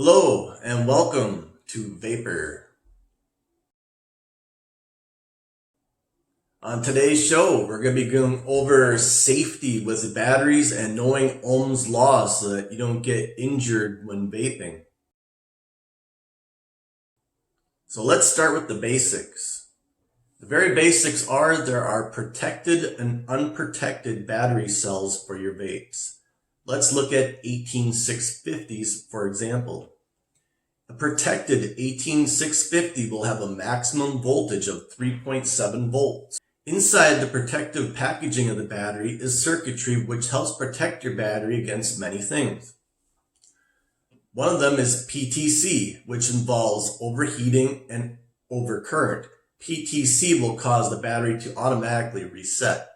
Hello and welcome to Vapor. On today's show, we're going to be going over safety with the batteries and knowing Ohm's law so that you don't get injured when vaping. So let's start with the basics. The very basics are there are protected and unprotected battery cells for your vapes. Let's look at 18650s for example. A protected 18650 will have a maximum voltage of 3.7 volts. Inside the protective packaging of the battery is circuitry which helps protect your battery against many things. One of them is PTC, which involves overheating and overcurrent. PTC will cause the battery to automatically reset.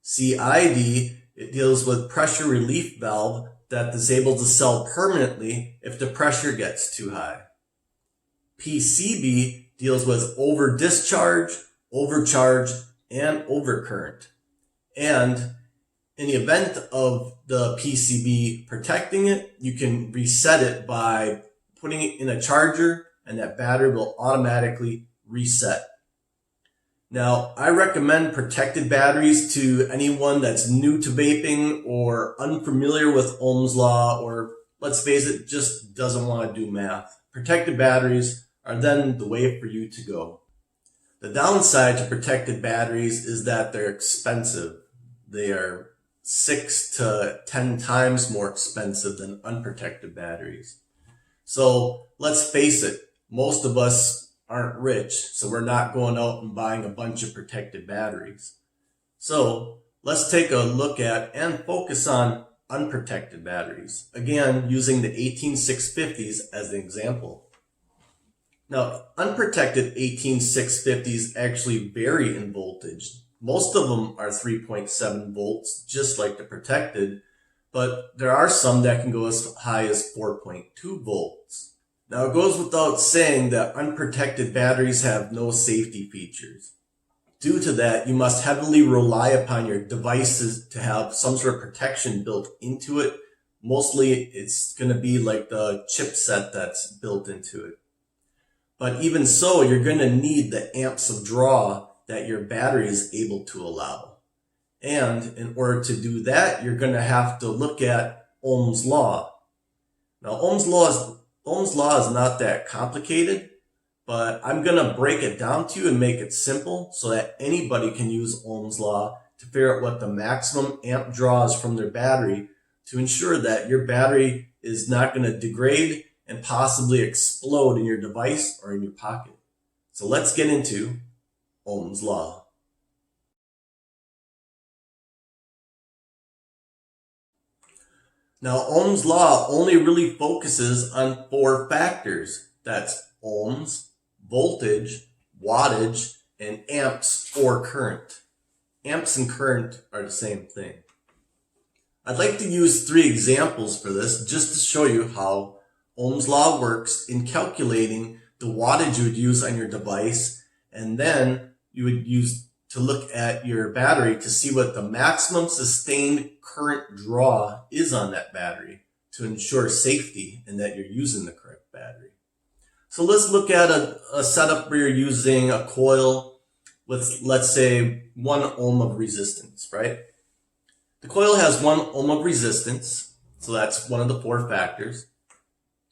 CID, it deals with pressure relief valve that disables the cell permanently if the pressure gets too high. PCB deals with over discharge, overcharge, and overcurrent. And in the event of the PCB protecting it, you can reset it by putting it in a charger and that battery will automatically reset. Now, I recommend protected batteries to anyone that's new to vaping or unfamiliar with Ohm's law or, let's face it, just doesn't want to do math. Protected batteries are then the way for you to go. The downside to protected batteries is that they're expensive. They are 6 to 10 times more expensive than unprotected batteries. So let's face it, most of us aren't rich, so we're not going out and buying a bunch of protected batteries. So let's take a look at and focus on unprotected batteries. Again, using the 18650s as an example. Now, unprotected 18650s actually vary in voltage. Most of them are 3.7 volts, just like the protected, but there are some that can go as high as 4.2 volts. Now, it goes without saying that unprotected batteries have no safety features. Due to that, you must heavily rely upon your devices to have some sort of protection built into it. Mostly, it's going to be like the chipset that's built into it. But even so, you're going to need the amps of draw that your battery is able to allow. And in order to do that, you're going to have to look at Ohm's law. Now, Ohm's law is not that complicated, but I'm going to break it down to you and make it simple so that anybody can use Ohm's law to figure out what the maximum amp draw is from their battery to ensure that your battery is not going to degrade and possibly explode in your device or in your pocket. So let's get into Ohm's law. Now, Ohm's law only really focuses on 4 factors. That's ohms, voltage, wattage, and amps or current. Amps and current are the same thing. I'd like to use 3 examples for this just to show you how Ohm's law works in calculating the wattage you would use on your device, and then you would use to look at your battery to see what the maximum sustained current draw is on that battery to ensure safety and that you're using the correct battery. So let's look at a setup where you're using a coil with, let's say, 1 ohm of resistance, right? The coil has 1 ohm of resistance, so that's one of the 4 factors.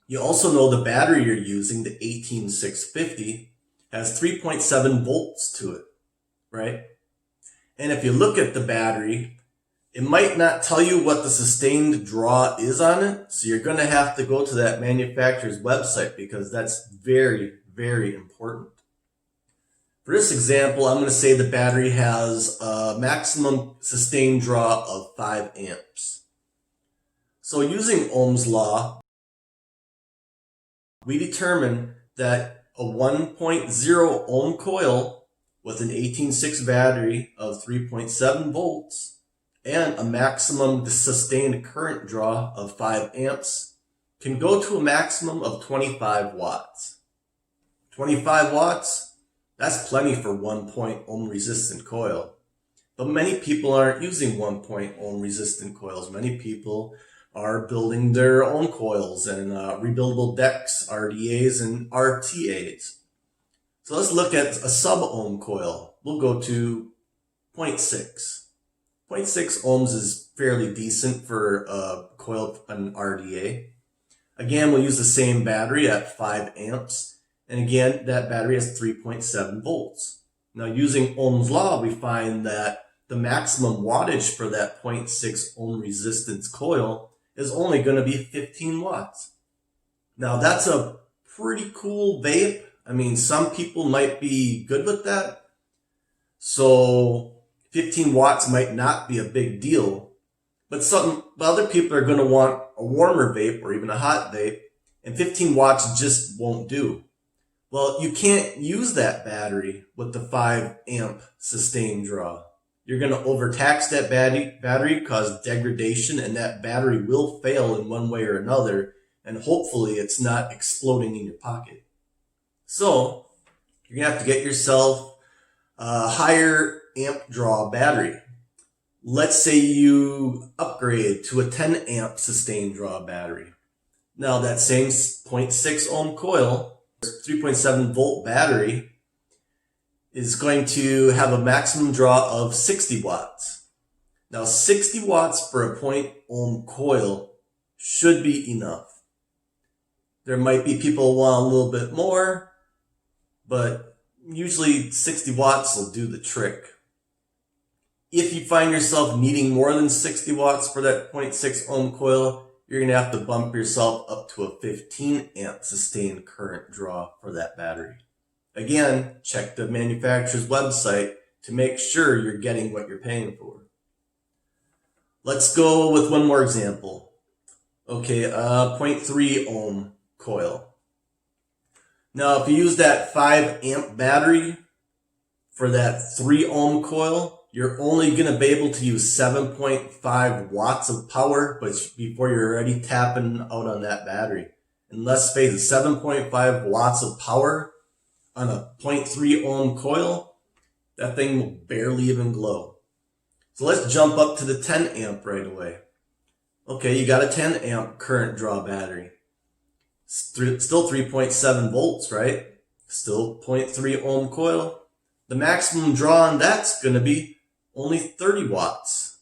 You also know the battery you're using, the 18650, has 3.7 volts to it, right? And if you look at the battery, it might not tell you what the sustained draw is on it, so you're going to have to go to that manufacturer's website because that's very, very important. For this example, I'm going to say the battery has a maximum sustained draw of 5 amps. So using Ohm's law, we determine that a 1.0 ohm coil with an 186 battery of 3.7 volts and a maximum sustained current draw of 5 amps can go to a maximum of 25 watts. 25 watts, that's plenty for 1 ohm resistant coil. But many people aren't using 1 ohm resistant coils. Many people are building their own coils and rebuildable decks, RDAs and RTAs. So let's look at a sub-ohm coil. We'll go to 0.6. 0.6 ohms is fairly decent for a coil, an RDA. Again, we'll use the same battery at 5 amps. And again, that battery has 3.7 volts. Now, using Ohm's law, we find that the maximum wattage for that 0.6 ohm resistance coil is only going to be 15 watts. Now, that's a pretty cool vape. I mean, some people might be good with that. So 15 watts might not be a big deal, but other people are going to want a warmer vape or even a hot vape, and 15 watts just won't do. Well, you can't use that battery with the 5 amp sustained draw. You're going to overtax that battery, cause degradation, and that battery will fail in one way or another, and hopefully it's not exploding in your pocket. So you're going to have to get yourself a higher amp draw battery. Let's say you upgrade to a 10 amp sustained draw battery. Now that same 0.6 ohm coil, 3.7 volt battery, is going to have a maximum draw of 60 watts. Now 60 watts for a 0.0 ohm coil should be enough. There might be people who want a little bit more, but usually 60 watts will do the trick. If you find yourself needing more than 60 watts for that 0.6 ohm coil, you're going to have to bump yourself up to a 15 amp sustained current draw for that battery. Again, check the manufacturer's website to make sure you're getting what you're paying for. Let's go with one more example. Okay, 0.3 ohm coil. Now, if you use that 5 amp battery for that 3 ohm coil, you're only going to be able to use 7.5 watts of power before you're already tapping out on that battery. And let's face it, 7.5 watts of power on a 0.3 ohm coil, that thing will barely even glow. So let's jump up to the 10 amp right away. Okay, you got a 10 amp current draw battery. Still 3.7 volts, right? Still 0.3 ohm coil. The maximum draw on that's going to be only 30 watts.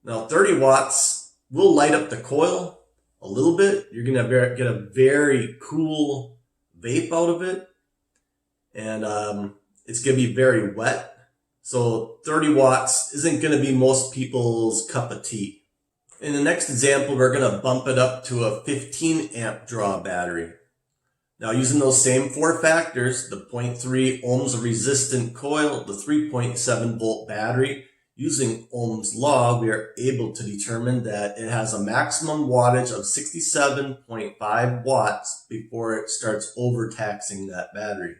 Now 30 watts will light up the coil a little bit. You're going to get a very cool vape out of it. And it's going to be very wet. So 30 watts isn't going to be most people's cup of tea. In the next example, we're going to bump it up to a 15 amp draw battery. Now, using those same 4 factors, the 0.3 ohms resistant coil, the 3.7 volt battery, using Ohm's law, we are able to determine that it has a maximum wattage of 67.5 watts before it starts overtaxing that battery.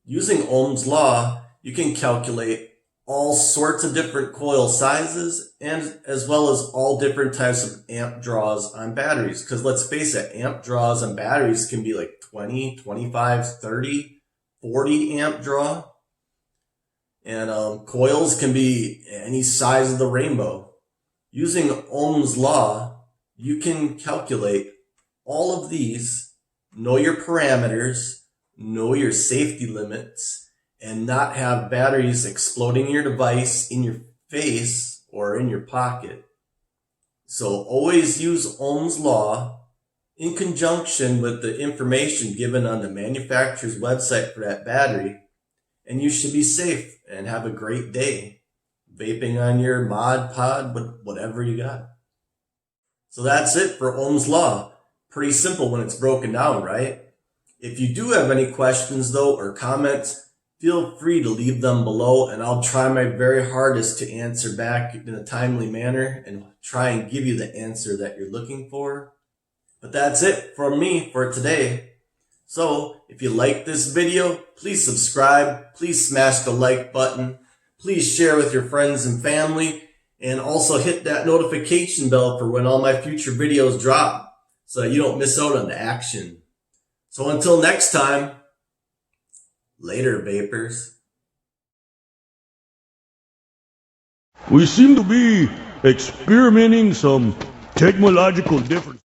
Using Ohm's law, you can calculate all sorts of different coil sizes and as well as all different types of amp draws on batteries. Because let's face it, amp draws on batteries can be like 20, 25, 30, 40 amp draw. And coils can be any size of the rainbow. Using Ohm's law, you can calculate all of these, know your parameters, know your safety limits, and not have batteries exploding in your device, in your face, or in your pocket. So always use Ohm's law in conjunction with the information given on the manufacturer's website for that battery, and you should be safe and have a great day vaping on your Mod Pod, whatever you got. So that's it for Ohm's law. Pretty simple when it's broken down, right? If you do have any questions though or comments, feel free to leave them below and I'll try my very hardest to answer back in a timely manner and try and give you the answer that you're looking for. But that's it from me for today. So if you like this video, please subscribe, please smash the like button, please share with your friends and family, and also hit that notification bell for when all my future videos drop so that you don't miss out on the action. So until next time, later, vapors. We seem to be experimenting some technological difference.